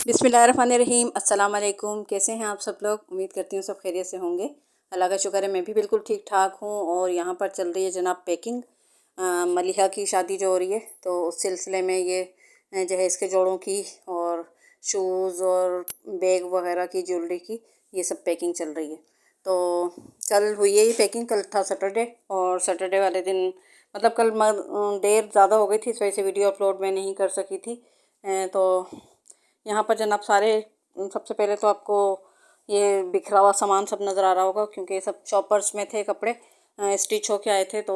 बिस्मिल्लाहिर्रहमानिर्रहीम। अस्सलाम वालेकुम। कैसे हैं आप सब लोग? उम्मीद करती हूँ सब खैरियत से होंगे। अल्लाह का शुक्र है मैं भी बिल्कुल ठीक ठाक हूँ। और यहाँ पर चल रही है जनाब पैकिंग। मलिहा की शादी जो हो रही है तो उस सिलसिले में ये जहेज़ के जोड़ों की और शूज़ और बैग वगैरह की, ज्वेलरी की, ये सब पैकिंग चल रही है। तो कल हुई है ये पैकिंग। कल था सैटरडे और सैटरडे वाले दिन मतलब कल देर ज़्यादा हो गई थी, इस वजह से वीडियो अपलोड मैं नहीं कर सकी थी। तो यहाँ पर जनाब सारे सबसे पहले तो आपको ये बिखरा हुआ सामान सब नज़र आ रहा होगा, क्योंकि ये सब शॉपर्स में थे कपड़े, स्टिच होके आए थे। तो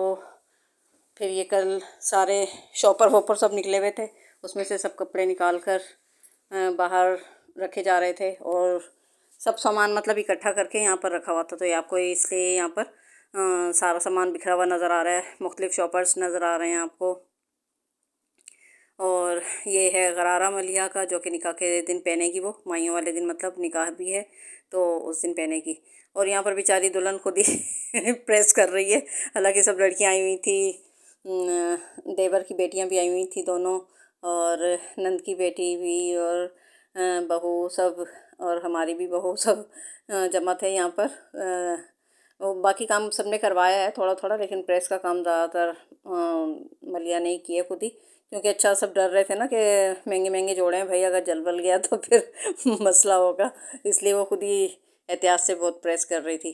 फिर ये कल सारे शॉपर वॉपर सब निकले हुए थे, उसमें से सब कपड़े निकाल कर बाहर रखे जा रहे थे और सब सामान मतलब इकट्ठा करके यहाँ पर रखा हुआ था। तो ये आपको इसलिए यहाँ पर सारा सामान बिखरा हुआ नज़र आ रहा है। मुख्तलिफ शॉपर्स नज़र आ रहे हैं आपको। और ये है गरारा मलिहा का, जो कि निकाह के दिन पहनेगी, वो माइयों वाले दिन मतलब निकाह भी है तो उस दिन पहनेगी। और यहाँ पर बेचारी दुल्हन खुद ही प्रेस कर रही है। हालांकि सब लड़कियाँ आई हुई थी, देवर की बेटियाँ भी आई हुई थी दोनों, और नंद की बेटी भी, और बहू सब, और हमारी भी बहू सब जमा थे यहाँ पर। वो बाकी काम सबने करवाया है थोड़ा थोड़ा, लेकिन प्रेस का काम ज़्यादातर मलिया ने ही किया खुद ही, क्योंकि अच्छा सब डर रहे थे ना कि महंगे महंगे जोड़े हैं भाई, अगर जल बल गया तो फिर मसला होगा। इसलिए वो खुद ही एहतियात से बहुत प्रेस कर रही थी।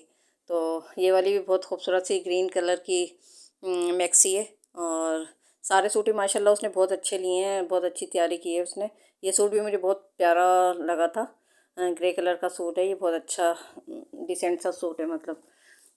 तो ये वाली भी बहुत खूबसूरत सी ग्रीन कलर की मैक्सी है। और सारे सूट ही माशाल्लाह उसने बहुत अच्छे लिए हैं, बहुत अच्छी तैयारी की है उसने। ये सूट भी मुझे बहुत प्यारा लगा था। ग्रे कलर का सूट है ये, बहुत अच्छा डिसेंट सा सूट है मतलब।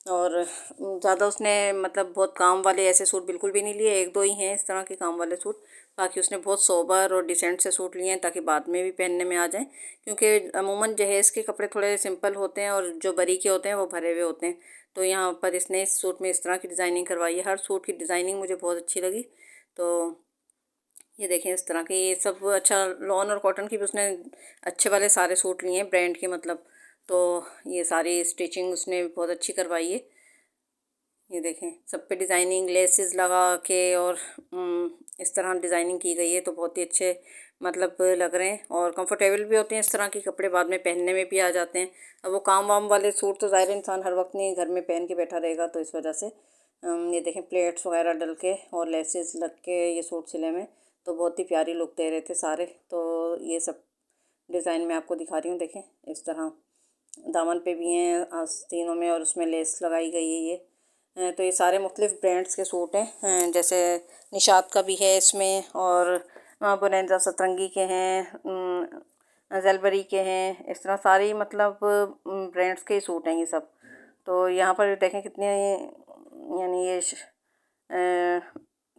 और ज़्यादा उसने मतलब बहुत काम वाले ऐसे सूट बिल्कुल भी नहीं लिए, एक दो ही हैं इस तरह के काम वाले सूट। बाकी उसने बहुत सोबर और डिसेंट से सूट लिए हैं ताकि बाद में भी पहनने में आ जाएं, क्योंकि अमूमन जहेज़ के कपड़े थोड़े सिंपल होते हैं और जो बरी के होते हैं वो भरे हुए होते हैं। तो यहाँ पर इसने इस सूट में इस तरह की डिज़ाइनिंग करवाई है। हर सूट की डिज़ाइनिंग मुझे बहुत अच्छी लगी। तो ये देखें इस तरह के, ये सब अच्छा लॉन और कॉटन की भी उसने अच्छे वाले सारे सूट लिए हैं ब्रांड के मतलब। तो ये सारी स्टिचिंग उसने बहुत अच्छी करवाई है। ये देखें सब पे डिज़ाइनिंग लेसेस लगा के और इस तरह डिज़ाइनिंग की गई है, तो बहुत ही अच्छे मतलब लग रहे हैं और कंफर्टेबल भी होते हैं। इस तरह के कपड़े बाद में पहनने में भी आ जाते हैं। अब वो काम वाम वाले सूट तो ज़ाहिर इंसान हर वक्त नहीं घर में पहन के बैठा रहेगा, तो इस वजह से ये देखें प्लेट्स वगैरह डल के और लेसेस लग के ये सूट सिले में तो बहुत ही प्यारी लुक दे रहे थे सारे। तो ये सब डिज़ाइन मैं आपको दिखा रही हूँ। देखें इस तरह दामन पे भी हैं आस्तीनों में और उसमें लेस लगाई गई है ये। तो ये सारे मुख्तलिफ़ ब्रांड्स के सूट हैं, जैसे निशात का भी है इसमें, और बुनैंदा सतरंगी के हैं, जलबरी के हैं, इस तरह सारी मतलब ब्रांड्स के ही सूट हैं ये सब। तो यहाँ पर देखें कितने यानी ये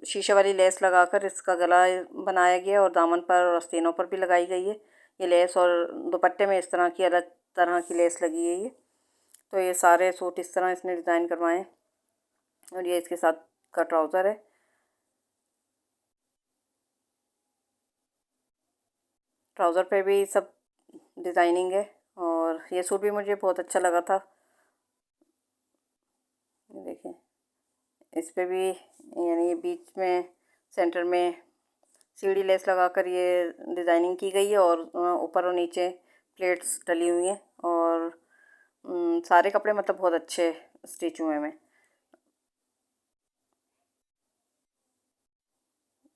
शीशे वाली लेस लगाकर इसका गला बनाया गया और दामन पर और आस्तीनों पर भी लगाई गई है ये लेस, और दुपट्टे में इस तरह की अलग तरह की लेस लगी है ये। तो ये सारे सूट इस तरह इसने डिज़ाइन करवाए और ये इसके साथ का ट्राउज़र है। ट्राउज़र पे भी सब डिज़ाइनिंग है और ये सूट भी मुझे बहुत अच्छा लगा था। ये देखें इस पे भी यानी ये बीच में सेंटर में सीढ़ी लेस लगाकर ये डिज़ाइनिंग की गई है और ऊपर और नीचे प्लेट्स डली हुई हैं और सारे कपड़े मतलब बहुत अच्छे स्टिच हुए हैं।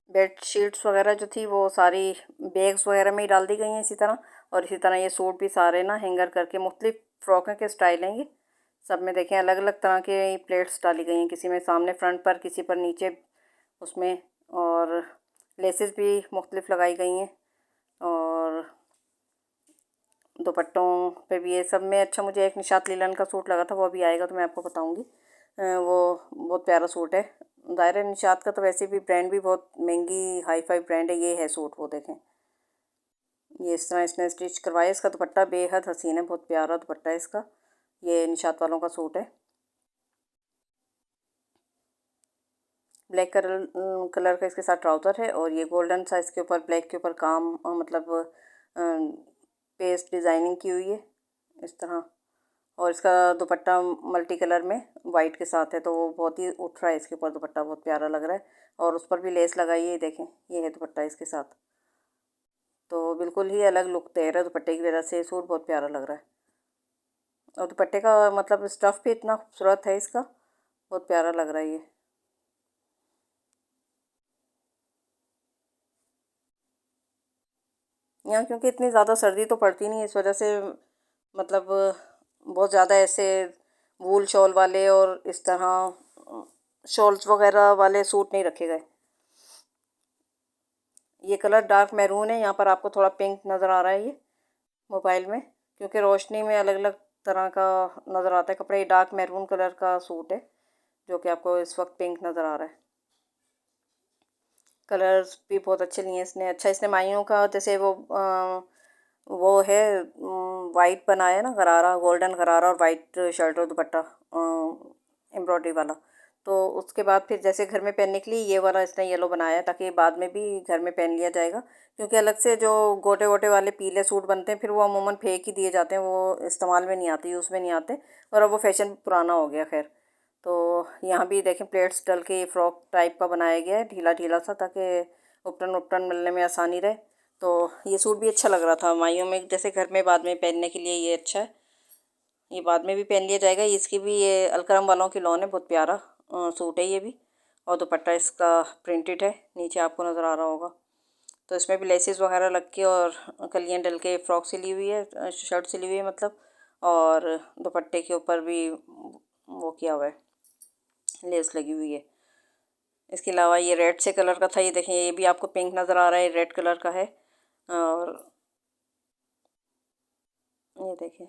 बेड शीट्स वगैरह जो थी वो सारी बैग्स वगैरह में ही डाल दी गई हैं इसी तरह। और इसी तरह ये सूट भी सारे ना हैंगर करके मुख्तलिफ फ्रॉकों के स्टाइल हैं ये सब में। देखें अलग अलग तरह के प्लेट्स डाली गई हैं, किसी में सामने फ्रंट पर, किसी पर नीचे उसमें, और लेसेस भी मुख्तलिफ लगाई गई हैं। और दुपट्टों पे भी ये सब में अच्छा, मुझे एक निशात लीलन का सूट लगा था, वो अभी आएगा तो मैं आपको बताऊंगी। वो बहुत प्यारा सूट है। ज़ाहिर है निशात का तो वैसे भी ब्रांड भी बहुत महंगी हाई फाई ब्रांड है। ये है सूट, वो देखें ये इस तरह इसने स्टिच करवाया। इसका दुपट्टा बेहद हसीन है, बहुत प्यारा दुपट्टा है इसका। ये निशात वालों का सूट है। ब्लैक कलर का इसके साथ ट्राउज़र है और ये गोल्डन सा इसके ऊपर ब्लैक के ऊपर काम मतलब पेस्ट डिज़ाइनिंग की हुई है इस तरह। और इसका दुपट्टा मल्टी कलर में वाइट के साथ है, तो वो बहुत ही उठ रहा है इसके ऊपर दुपट्टा, बहुत प्यारा लग रहा है। और उस पर भी लेस लगाई है, देखें ये है दुपट्टा इसके साथ। तो बिल्कुल ही अलग लुक दे रहा है दुपट्टे की वजह से। ये सूट बहुत प्यारा लग रहा है और दुपट्टे का मतलब स्टफ़ भी इतना खूबसूरत है इसका, बहुत प्यारा लग रहा है ये। यहाँ क्योंकि इतनी ज़्यादा सर्दी तो पड़ती नहीं, इस वजह से मतलब बहुत ज़्यादा ऐसे वूल शॉल वाले और इस तरह शॉल्स वगैरह वाले सूट नहीं रखे गए। ये कलर डार्क मैरून है, यहाँ पर आपको थोड़ा पिंक नज़र आ रहा है ये मोबाइल में, क्योंकि रोशनी में अलग अलग तरह का नज़र आता है कपड़ा। ये डार्क मैरून कलर का सूट है जो कि आपको इस वक्त पिंक नज़र आ रहा है। कलर्स भी बहुत अच्छे लिए हैं इसने। अच्छा, इसने माइयों का जैसे वो है वाइट बनाया ना गरारा, गोल्डन गरारा और वाइट शर्ट और दुपट्टा एम्ब्रॉयडरी वाला। तो उसके बाद फिर जैसे घर में पहनने के लिए ये वाला इसने येलो बनाया है, ताकि बाद में भी घर में पहन लिया जाएगा। क्योंकि अलग से जो गोटे गोटे वाले पीले सूट बनते हैं फिर वो अमूमन फेंक ही दिए जाते हैं, वो इस्तेमाल में नहीं आते, यूज़ में नहीं आते, और अब वो फैशन पुराना हो गया। खैर, तो यहाँ भी देखें प्लेट्स डल के फ्रॉक टाइप का बनाया गया है, ढीला ढीला सा, ताकि उपटन उपटन मिलने में आसानी रहे। तो ये सूट भी अच्छा लग रहा था माइयों में, जैसे घर में बाद में पहनने के लिए ये अच्छा है। ये बाद में भी पहन लिया जाएगा। इसकी भी ये अलकरम वालों की लॉन है, बहुत प्यारा सूट है ये भी। और दुपट्टा इसका प्रिंटेड है, नीचे आपको नज़र आ रहा होगा। तो इसमें भी लेसेस वगैरह लग के और कलियाँ डल के फ़्रॉक सिली हुई है, शर्ट सिली हुई है मतलब। और दुपट्टे के ऊपर भी वो किया हुआ है, लेस लगी हुई है। इसके अलावा ये रेड से कलर का था, ये देखें ये भी आपको पिंक नज़र आ रहा है, रेड कलर का है। और ये देखें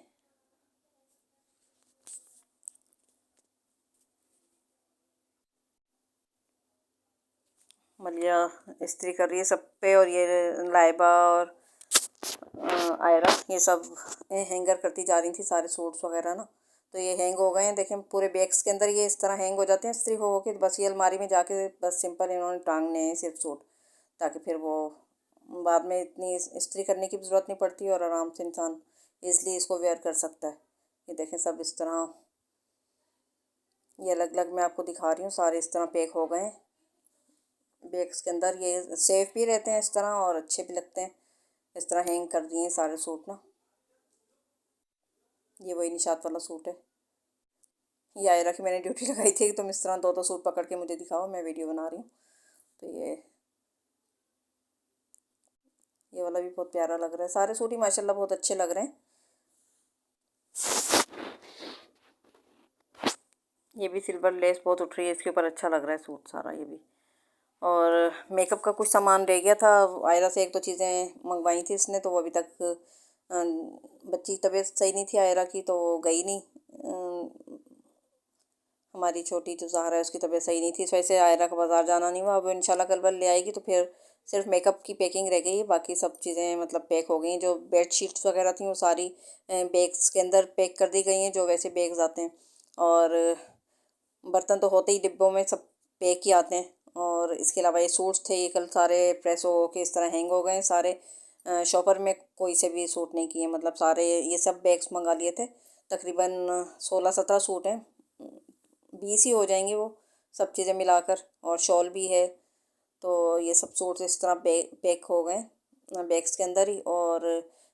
मलिया इस्त्री कर रही है सब पे, और ये लाइबा और आयरा ये सब हैंगर करती जा रही थी सारे सूट्स वगैरह ना। तो ये हैंग हो गए हैं, देखें पूरे बैग्स के अंदर ये इस तरह हैंग हो जाते हैं इस्त्री हो के। बस ये अलमारी में जाके बस सिंपल इन्होंने टांगने हैं सिर्फ सूट, ताकि फिर वो बाद में इतनी इस्त्री करने की भी ज़रूरत नहीं पड़ती और आराम से इंसान ईज़िली इसको वेयर कर सकता है। ये देखें सब इस तरह, ये अलग अलग मैं आपको दिखा रही हूँ, सारे इस तरह पैक हो गए हैं बैग्स के अंदर। ये सेफ भी रहते हैं इस तरह और अच्छे भी लगते हैं। इस तरह हैंग कर दिए हैं सारे सूट ना। ये वही निशात वाला सूट है। ये आयरा की मैंने ड्यूटी लगाई थी कि तुम इस तरह दो दो सूट पकड़ के मुझे दिखाओ, मैं वीडियो बना रही हूँ। तो ये वाला भी बहुत प्यारा लग रहा है। सारे सूट ही माशाल्लाह बहुत अच्छे लग रहे हैं। ये भी सिल्वर लेस बहुत उठ रही है इसके ऊपर, अच्छा लग रहा है सूट सारा ये भी। और मेकअप का कुछ सामान रह गया था, आयरा से एक दो चीज़ें मंगवाई थी इसने, तो वो अभी तक बच्ची की तबीयत सही नहीं थी आयरा की, तो वो गई नहीं। हमारी छोटी जो ज़हरा है उसकी तबीयत सही नहीं थी, इस वजह से आयरा का बाज़ार जाना नहीं हुआ। अब इंशाल्लाह कल बल ले आएगी तो फिर सिर्फ मेकअप की पैकिंग रह गई है, बाकी सब चीज़ें मतलब पैक हो गई हैं। जो बेड शीट्स वगैरह थी वो सारी बैग्स के अंदर पैक कर दी गई हैं, जो वैसे बैग्स आते हैं। और बर्तन तो होते ही डिब्बों में सब पैक ही आते हैं। और इसके अलावा ये सूट्स थे, ये कल सारे प्रेस हो के इस तरह हैंग हो गए सारे। शॉपर में कोई से भी सूट नहीं किए, मतलब सारे ये सब बैग्स मंगा लिए थे। तकरीबन 16-17 सूट हैं, 20 ही हो जाएंगे वो सब चीज़ें मिलाकर, और शॉल भी है। तो ये सब सूट्स इस तरह पैक हो गए बैग्स के अंदर ही। और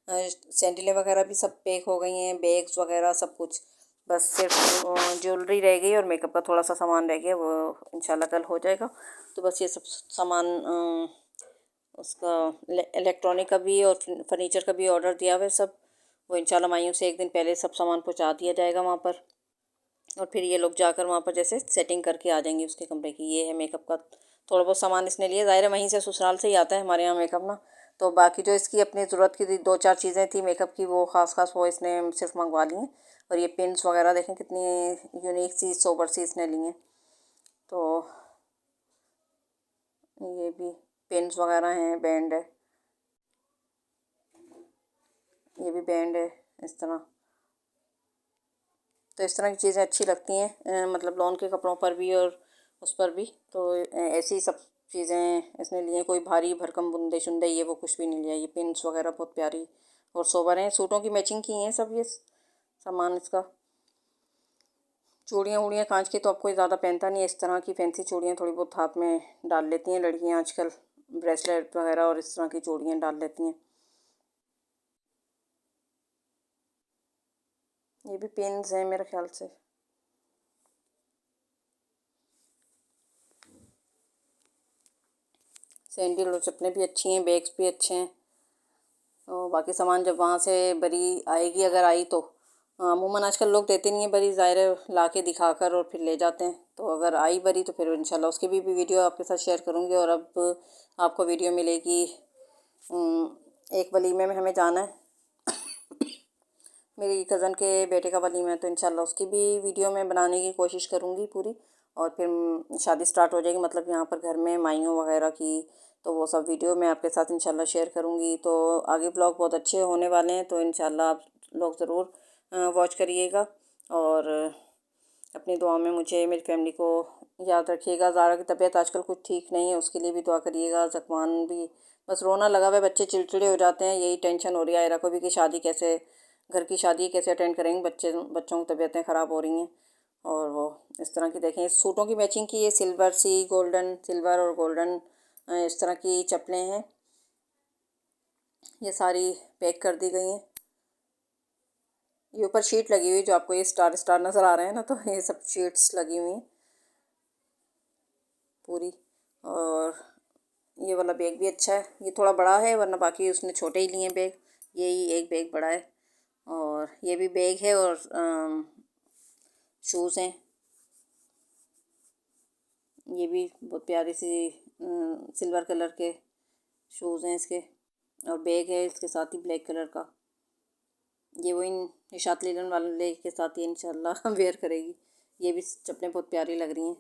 सैंडलें वगैरह भी सब पैक हो गई हैं, बैग्स वगैरह सब कुछ। बस सिर्फ ज्वेलरी रह गई और मेकअप का थोड़ा सा सामान रह गया, वो इंशाल्लाह कल हो जाएगा। तो बस ये सब सामान उसका इलेक्ट्रॉनिक का भी और फर्नीचर का भी ऑर्डर दिया हुआ है सब। वो इंशाल्लाह माइयों से एक दिन पहले सब सामान पहुंचा दिया जाएगा वहाँ पर, और फिर ये लोग जाकर वहाँ पर जैसे सेटिंग करके आ जाएंगे उसके कमरे की। ये है मेकअप का थोड़ा बहुत सामान इसने लिया, ज़ाहिर है वहीं से ससुराल से ही आता है हमारे यहाँ मेकअप ना। तो बाकी जो इसकी अपनी ज़रूरत की दो चार चीज़ें थी मेकअप की, वो ख़ास वो इसने सिर्फ मंगवा ली हैं। और ये पिन्स वगैरह देखें कितनी यूनिक सी सोबर सी इसने ली हैं। तो ये भी पिन्स वगैरह हैं, बैंड है, ये भी बैंड है इस तरह। तो इस तरह की चीज़ें अच्छी लगती हैं मतलब लॉन के कपड़ों पर भी और उस पर भी। तो ऐसी सब चीज़ें इसने लिए, कोई भारी भरकम बुंदे शुंदे ये वो कुछ भी नहीं लिया। ये पिन्स वगैरह बहुत प्यारी और सोबर हैं, सूटों की मैचिंग की हैं सब ये सामान इसका। चूड़ियाँ वूड़ियाँ कांच की तो अब कोई ज़्यादा पहनता नहीं है, इस तरह की फैंसी चूड़ियाँ थोड़ी बहुत हाथ में डाल लेती हैं लड़कियाँ आजकल, ब्रेसलेट वगैरह और इस तरह की चूड़ियाँ डाल लेती हैं। ये भी पिन्स हैं मेरे ख्याल से। सैंडल और चप्पलें भी अच्छी हैं, बैग्स भी अच्छे हैं। तो बाकी सामान जब वहाँ से बरी आएगी, अगर आई तो अमूमन आजकल लोग देते नहीं हैं बरी, ज़ाहिर है ला के दिखा कर और फिर ले जाते हैं। तो अगर आई बरी तो फिर इंशाल्लाह उसकी भी वीडियो आपके साथ शेयर करूँगी। और अब आपको वीडियो मिलेगी, एक वलीमे में हमें जाना है, मेरी कज़न के बेटे का वलीमा है, तो इंशाल्लाह उसकी भी वीडियो मैं बनाने की कोशिश करूँगी पूरी। और फिर शादी स्टार्ट हो जाएगी, मतलब यहाँ पर घर में माइयों वगैरह की, तो वो सब वीडियो मैं आपके साथ इंशाल्लाह शेयर करूँगी। तो आगे ब्लॉग बहुत अच्छे होने वाले हैं, तो इंशाल्लाह आप लोग ज़रूर वॉच करिएगा। और अपनी दुआ में मुझे, मेरी फैमिली को याद रखिएगा। ज़ारा की तबीयत आजकल कुछ ठीक नहीं है, उसके लिए भी दुआ करिएगा। ज़कवान भी बस रोना लगा हुआ है, बच्चे चिड़चिड़े हो जाते हैं, यही टेंशन हो रही है आयरा को भी कि शादी कैसे, घर की शादी कैसे अटेंड करेंगे, बच्चों की तबीयतें ख़राब हो रही हैं। और वो इस तरह की देखें, इस सूटों की मैचिंग की ये सिल्वर सी गोल्डन, सिल्वर और गोल्डन इस तरह की चप्पलें हैं, ये सारी पैक कर दी गई हैं। ये ऊपर शीट लगी हुई, जो आपको ये स्टार स्टार नज़र आ रहे हैं ना, तो ये सब शीट्स लगी हुई हैं पूरी। और ये वाला बैग भी अच्छा है, ये थोड़ा बड़ा है, वरना बाकी उसने छोटे ही लिए हैं बैग, यही एक बैग बड़ा है। और ये भी बैग है, और शूज़ हैं, ये भी बहुत प्यारी सी सिल्वर कलर के शूज़ हैं इसके। और बैग है इसके साथ ही ब्लैक कलर का, ये वही निशात लीलन वाले के साथ ही इंशाल्लाह वेयर करेगी। ये भी चप्पलें बहुत प्यारी लग रही हैं।